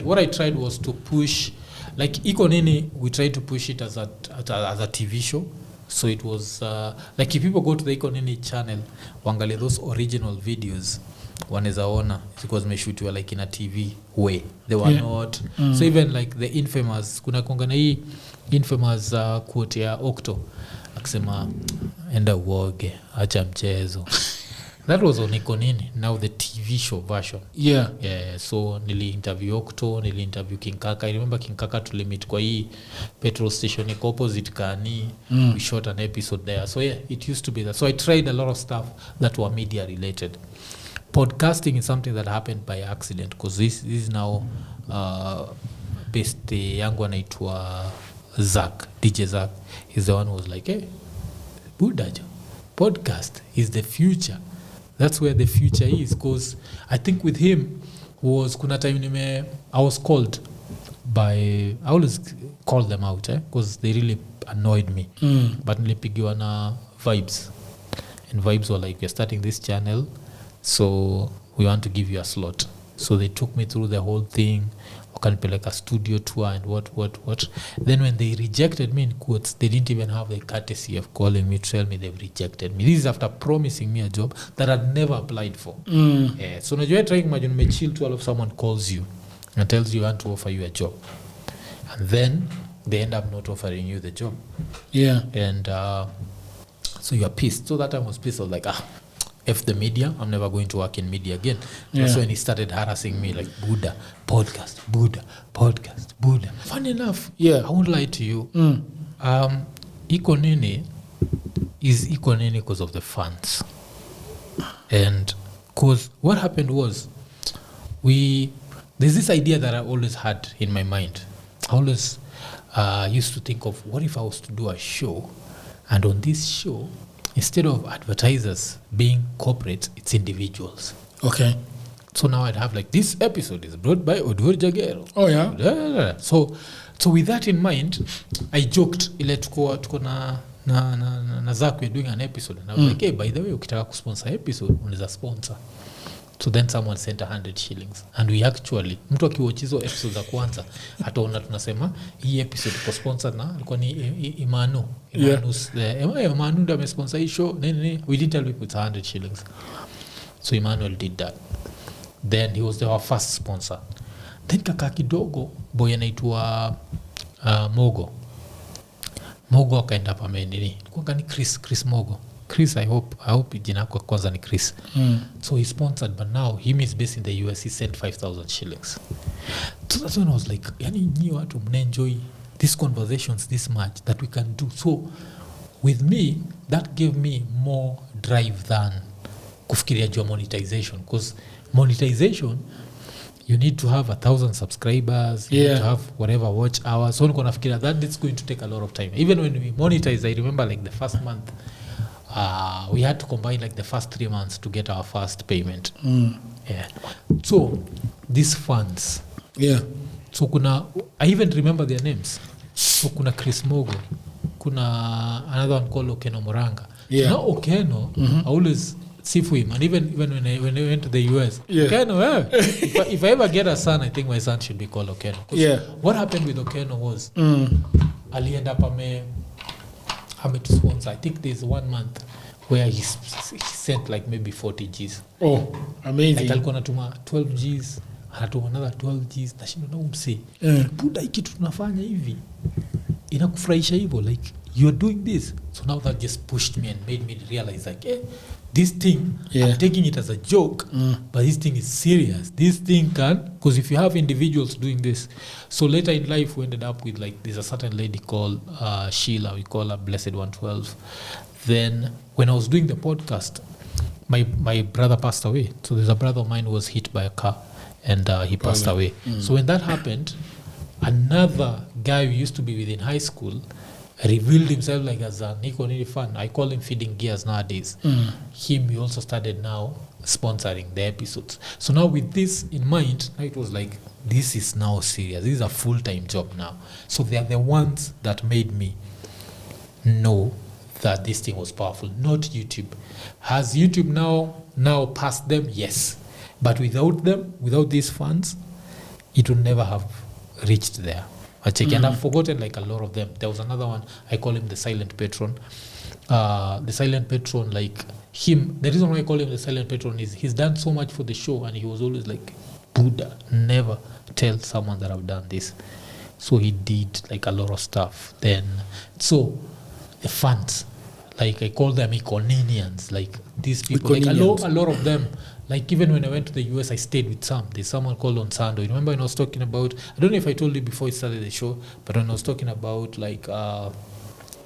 What I tried was to push, like IKO NINI, we tried to push it as a TV show. So it was like if people go to the IKO NINI channel, wangalia those original videos, wanaweza ona because meshutiwa like in a TV way. They were not. So even like the infamous, kuna kongana hii infamous quote ya Octo akisema enda uoge acha mchezo. That was on IKO NINI, now the TV show version. Yeah. So nili interview Octo, nili interview King Kaka. I remember King Kaka to limit kwa hii petrol station opposite Kani. We shot an episode there. So yeah, it used to be that. So I tried a lot of stuff that were media related. Podcasting is something that happened by accident because this is now based yangu anaitwa Zach, DJ Zach. He's the one who was like, hey, Budajo, podcast is the future. That's where the future is, because I think with him was kuna time I was called by, I always call them out because they really annoyed me. But nilipigiwa na Vibes, and Vibes were like, we're starting this channel, so we want to give you a slot. So they took me through the whole thing, wakanipeleka studio tour and what. Then when they rejected me in quotes, they didn't even have the courtesy of calling me to tell me they've rejected me. This is after promising me a job that I'd never applied for. So najua trying imagine me chill to all of someone calls you and tells you want to offer you a job, and then they end up not offering you the job. And so you're pissed. So that time I was pissed. I was like, F the media, I'm never going to work in media again. That's when he started harassing me like, Buddha, podcast. Funny enough, I won't lie to you. IKO NINI is IKO NINI because of the fans. And because what happened was, there's this idea that I always had in my mind. I always used to think of, what if I was to do a show, and on this show, instead of advertisers being corporate, it's individuals. Okay. So now I'd have like, this episode is brought by Odwur Jagero. Oh yeah. So with that in mind, I joked ile tuko na Zach, we're doing an episode, and I was like, hey, by the way, ukitaka kusponsor episode unaweza sponsor. So then someone sent 100 shillings, and we actually, mtu akiwatch hizo episode za kwanza hataona tunasema hii episode kwa sponsor na alikuwa ni Imanu. Imanu ndio amesponsor hii show. We didn't tell people it's 100 shillings. So Emmanuel did that. Then he was our first sponsor. Then kaka kidogo boy anaitwa Mogo akaenda pa nini. Kwa ni Chris Mogo. Chris, I hope jina kwa kwanza ni Chris. So he sponsored, but now him is based in the US. He sent 5,000 shillings. So that's when I was like, yani nyi watu mnaenjoy these conversations this much that we can do. So with me, that gave me more drive than kufikiria juu monetization, because monetization, you need to have 1,000 subscribers, you need to have whatever watch hours. So niko nafikiria that it's going to take a lot of time. Even when we monetize, I remember like the first month, we had to combine like the first 3 months to get our first payment. So these funds, so kuna, I even remember their names. So kuna Chris Mogo, kuna another one called Okeno Moranga. Now Okeno, I always see for him, and even when I went to the US, Okeno, if I ever get a son, I think my son should be called Okeno. What happened with Okeno was, alienda ame to sponsor. I think there's 1 month where he sent like maybe 40 Gs. Oh, amazing. Like alikuwa natuma 12 Gs, anatuma another 12 Gs. Nashinda na umse. Buda hiki tunafanya hivi. Inakufurahisha hivyo, like you're doing this. So now that just pushed me and made me realize like, this thing, I'm taking it as a joke, but this thing is serious. This thing can, because if you have individuals doing this. So later in life, we ended up with like, there's a certain lady called Sheila, we call her Blessed 112. Then when I was doing the podcast, my brother passed away. So there's a brother of mine who was hit by a car, and he passed away. So when that happened, another guy who used to be within high school revealed himself like as an IKO NINI fan. I call him Feeding Gears nowadays. He also started now sponsoring the episodes. So now with this in mind, it was like, this is now serious. This is a full-time job now. So they are the ones that made me know that this thing was powerful, not YouTube. Has YouTube now passed them? Yes. But without them, without these funds, it would never have reached there. And I've forgotten like a lot of them. There was another one, I call him the silent patron. The silent patron, like him, the reason why I call him the silent patron is he's done so much for the show, and he was always like, Buddha, never tell someone that I've done this. So he did like a lot of stuff. Then, so the fans, like I call them IKO NINIans, like these people, like a lot of them. Like even when I went to the US, I stayed with some. There's someone called Onsando. You remember when I was talking about, I don't know if I told you before we started the show, but when I was talking about like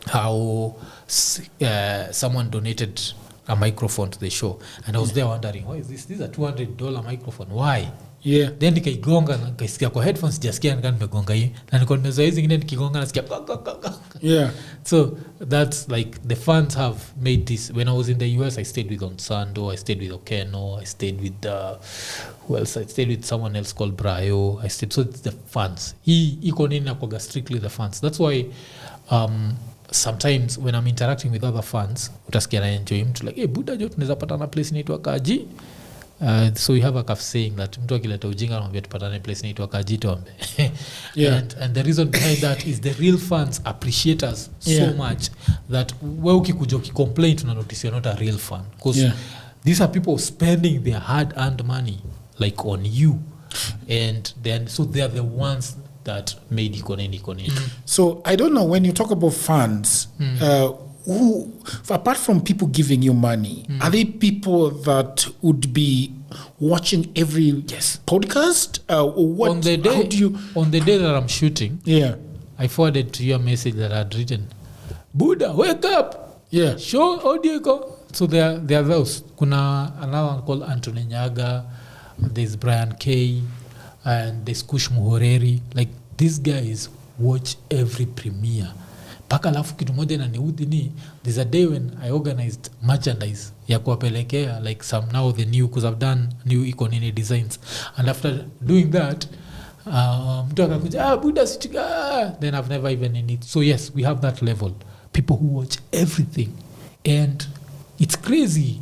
how someone donated a microphone to the show, and I was there wondering, why is this? This is a $200 microphone. Why? Yeah. Then nikaigonga na nikaisikia kwa headphones sijasikia nika nimegonga hii na niko nimezoea hizi zingine nikigonga nasikia. Yeah. So that's like the fans have made this. When I was in the US, I stayed with Onsando, I stayed with Okeno, I stayed with who else? I stayed with someone else called Brayo. So it's the fans. IKO NINI nakwaga strictly the fans. That's why sometimes when I'm interacting with other fans, utasikia na enjoy mtu like, hey, Buddha jo tunaweza patana place inaitwa Kaji. So we have a saying that mtu akileta ujinga anamwambia tupatane place inaitwa Kaji tombe. Yeah. And the reason behind that is the real fans appreciate us so much that wewe ukikuja ukicomplain tuna notice you're not a real fan, because these are people spending their hard earned money like on you, and then so they are the ones that made IKO NINI. So I don't know, when you talk about fans, who, apart from people giving you money, are they people that would be watching every podcast? Or what? On the day that I'm shooting, I forwarded to you a message that I had written, Buddha, wake up! Yeah. Show audio. So they are those. Kuna another one called Anthony Nyaga, there's Brian K, and there's Kush Muhoreri. Like, these guys watch every premiere. Paka alafu kitu moja na niudhi ni, there's a day when I organized merchandise ya kuwapelekea like some now the new, because I've done new IKO NINI designs, and after doing that mtu akakuja Buddha sitika, then I've never even in it. So yes, we have that level, people who watch everything, and it's crazy.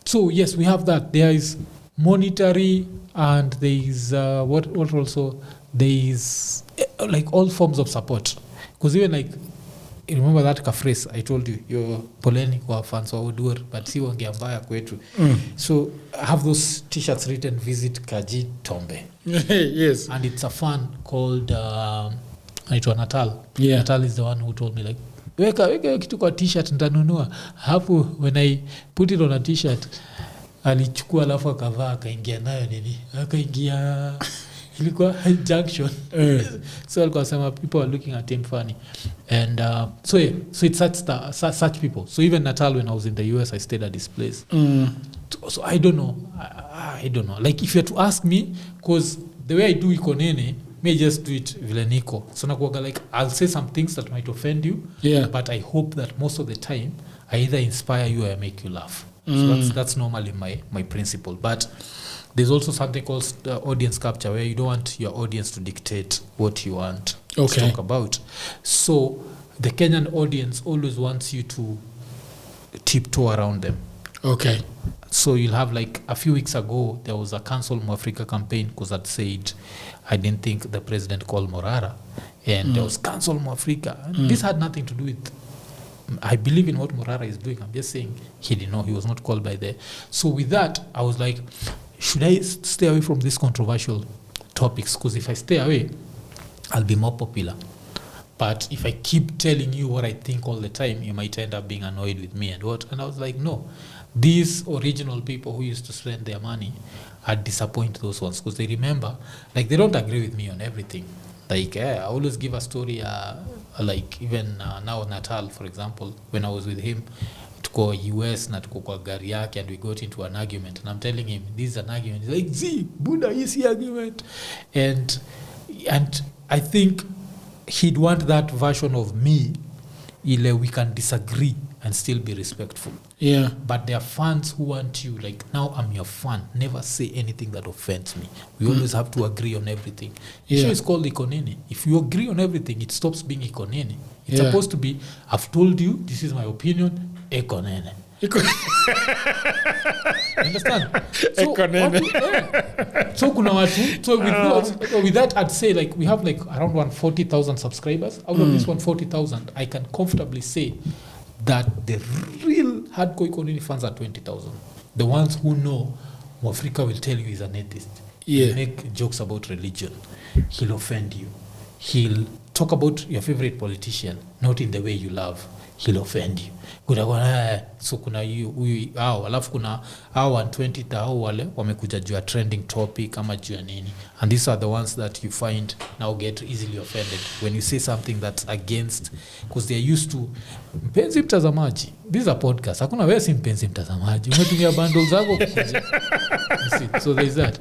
So yes, we have that. There is monetary, and there is what also there is like all forms of support, because even like, remember that phrase I told you, you're poleni kwa fans wa Udur but si wangia mbaya kwetu. So I have those t-shirts written visit Kaji Tombe. Yes. And it's a fan called anaitwa Natal. Natal is the one who told me like, weka kitu kwa t-shirt nitanunua. Hapo when I put it on a t-shirt, alichukua alafu akavaa akaingia nayo nini, akaingia ilikuwa junction. So alikuwa sema people are looking at him funny, and so it's such people. So even Natal, when I was in the US, I stayed at this place. So I don't know, I don't know, like if you had to ask me, because the way I do IKO NINI, may just do it vile niko. So nakuwaga like, I'll say some things that might offend you, but I hope that most of the time I either inspire you or I make you laugh. So that's normally my principle. But there's also something called audience capture, where you don't want your audience to dictate what you want to talk about. So the Kenyan audience always wants you to tiptoe around them. Okay. So you'll have like a few weeks ago, there was a cancel Mwafreeka campaign because I'd said I didn't think the president called Morara, and there was cancel Mwafreeka. This had nothing to do with, I believe in what Morara is doing. I'm just saying he didn't know, he was not called by there. So with that, I was like, should I stay away from these controversial topics? Because if I stay away, I'll be more popular. But if I keep telling you what I think all the time, you might end up being annoyed with me and what. And I was like, no. These original people who used to spend their money, I'd disappoint those ones. Because they remember, like, they don't agree with me on everything. Like, I always give a story, like, even now Natal, for example, when I was with him, tuko US na tuko kwa gari yake, and we got into an argument, and I'm telling him this is an argument. He's like, see, Buddha, is the argument? And I think he'd want that version of me, ile we can disagree and still be respectful. Yeah. But there are fans who want you, like, now I'm your fan, never say anything that offends me. We always have to agree on everything. The show is called IKO NINI. If you agree on everything, it stops being IKO NINI. It's supposed to be, I've told you, this is my opinion, IKO NINI. Understand? So kuna watu, so with that I'd say, like, we have like around 140,000 subscribers. Out of this 140,000, I can comfortably say that the real hardcore IKO NINI fans are 20,000. The ones who know Mwafreeka will tell you he's an atheist. He'll make jokes about religion. He'll offend you. He'll talk about your favorite politician, not in the way you love. He'll offend you. So kuna huyu alafu kuna 120 hao wale wamekuja juu ya trending topic ama juu ya nini, and these are the ones that you find now get easily offended when you say something that's against, because they're used to mpenzi mtazamaji, this is a podcast, hakuna wewe si mpenzi mtazamaji, umetumia bundles zako kukuja. So there's that.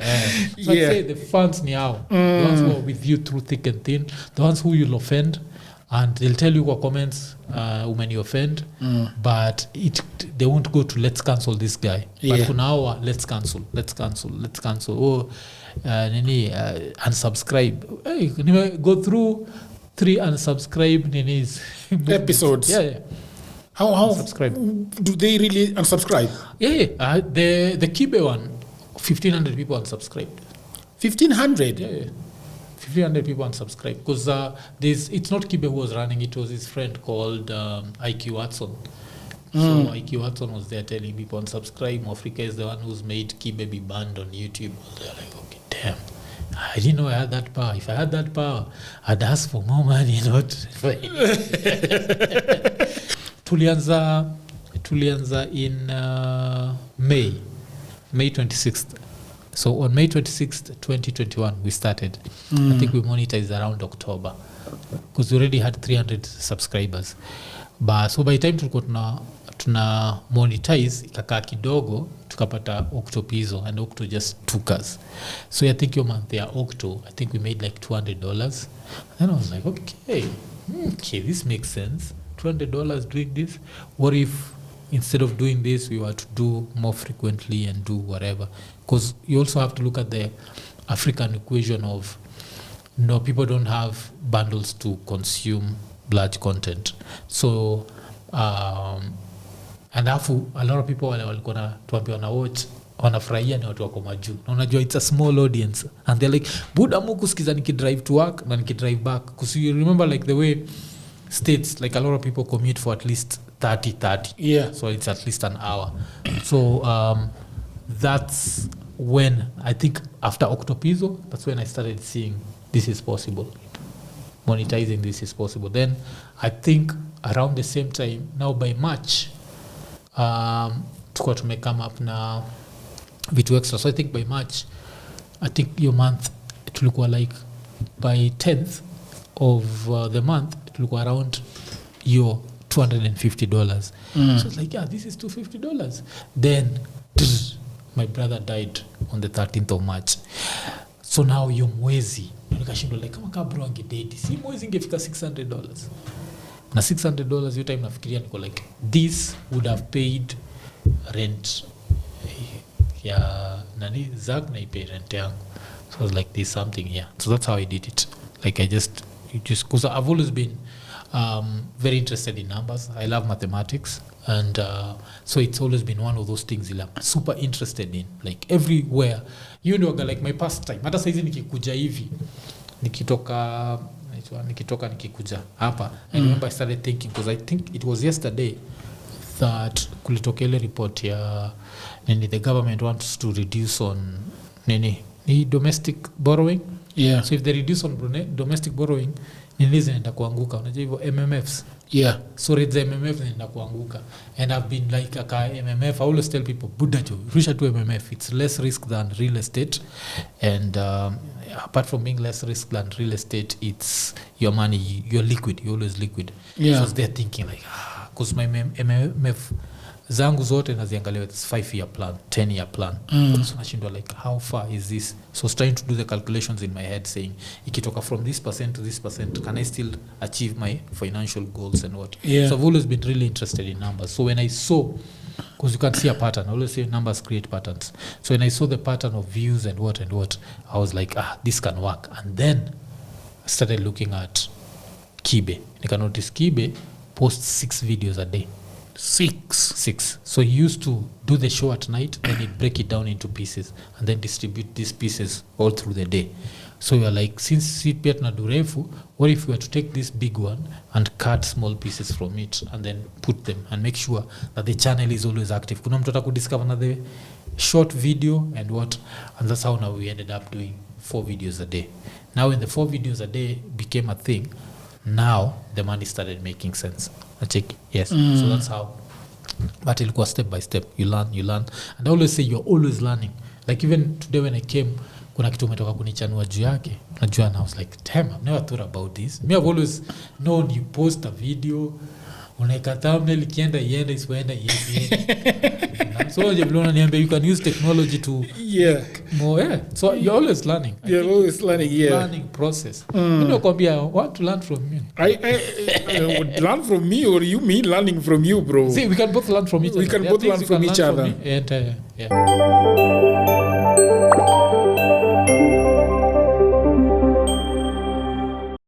So I'd say the fans ni hao, the ones who are with you through thick and thin, the ones who you'll offend, and they'll tell you what comments when you offend, but they won't go to let's cancel this guy. But for now, let's cancel. Unsubscribe. Hey, go through 3 unsubscribe episodes. How subscribe? Do they really unsubscribe? The Kibe one, 1,500 people unsubscribed. 1,500? Yeah. 1,500 people unsubscribed because it's not Kibe who was running, it was his friend called IKO Watson. So IKO Watson was there telling people unsubscribe. Mwafreeka is the one who's made Kibe be banned on YouTube. They're like, okay, damn, I didn't know I had that power. If I had that power, I'd ask for more money, not tulianza in May 26th. So on May 26th, 2021, we started. I think we monetized around October because we already had 300 subscribers. But so by the time tuna monetize, ikakaa kidogo, tukapata Octopizo, and Octo just took us. So I think your month there, Octo, I think we made like $200. And then I was like, okay, this makes sense. $200 doing this. What if instead of doing this, we were to do more frequently and do whatever? Because you also have to look at the African equation of, no, people don't have bundles to consume large content. So, and a lot of people walikuwa tuambia wana watch, wanafurahia ni watu wako majuu. Na unajua it's a small audience. And they're like, buda muku sikiza nikidrive to work na nikidrive back. Because you remember like the way States, like a lot of people commute for at least 30. Yeah. So it's at least an hour. So that's when, I think after Octopizo, that's when I started seeing this is possible. Monetizing this is possible. Then I think around the same time, now by March, tuko tumekama up na vitu extra. So I think by March, I think your month, tulikuwa like by 10th of the month, tulikuwa around your $250. So it's like, this is $250. Then my brother died on the 13th of March. So now yo mwezi nikashindwa like kama kabro angedate si mwezi ingefika $600. Na $600 hiyo time nafikiria niko like this would have paid rent ya nani Zak na ipe rent yangu. So I was like there's something here. So that's how I did it. Like I just because I've always been very interested in numbers. I love mathematics, and so it's always been one of those things I'm super interested in, like everywhere. You know, like my pastime. Hata saizi nikikuja hivi nikitoka nikikuja hapa, I remember I started thinking, because I think it was yesterday that kulitoka ile report ya the government wants to reduce on domestic borrowing. Yeah. So if they reduce on domestic borrowing, nini zinaenda kuanguka, unajua hivyo MMFs. Yeah. So rates za MMF zinaenda kuanguka. And I've been like MMF, I always tell people, budajo, rusha to MMF. It's less risk than real estate. And apart from being less risk than real estate, it's your money, you're liquid, you're always liquid. Yeah. So they're thinking like, because my MMF zangu zote naziangalia with 5-year plan, 10-year plan. So nashindwa like how far is this? So I was trying to do the calculations in my head saying ikitoka from this % to this %, can I still achieve my financial goals and what? Yeah. So I've always been really interested in numbers. So when I saw, because you can see a pattern, I always say numbers create patterns. So when I saw the pattern of views and what, I was like, this can work. And then I started looking at Kibe. You can notice Kibe posts 6 videos a day. 6. So he used to do the show at night, then he'd break it down into pieces and then distribute these pieces all through the day. So you're like, since pia tunadu refu, what if we were to take this big one and cut small pieces from it and then put them and make sure that the channel is always active? Kuna mtu atakudiscover na the short video and what, and that's how now we ended up doing 4 videos a day. Now when the 4 videos a day became a thing, now the money started making sense. I check, yes. So that's how. But ilikuwa step by step. You learn. And I always say you're always learning. Like even today when I came, kuna kitu umetoka kunichanua juu yake. Najua, and I was like, damn, I've never thought about this. Me, I've always known you post a video, unaeka thumbnail, ikienda iende, isipoenda iende. So you can use technology to more. Yeah. So you're always learning. You're always learning, learning process. I want to learn from you. I would learn from me, or you mean learning from you, bro? See, we can both learn from each other. We can both learn from each other. And, yeah.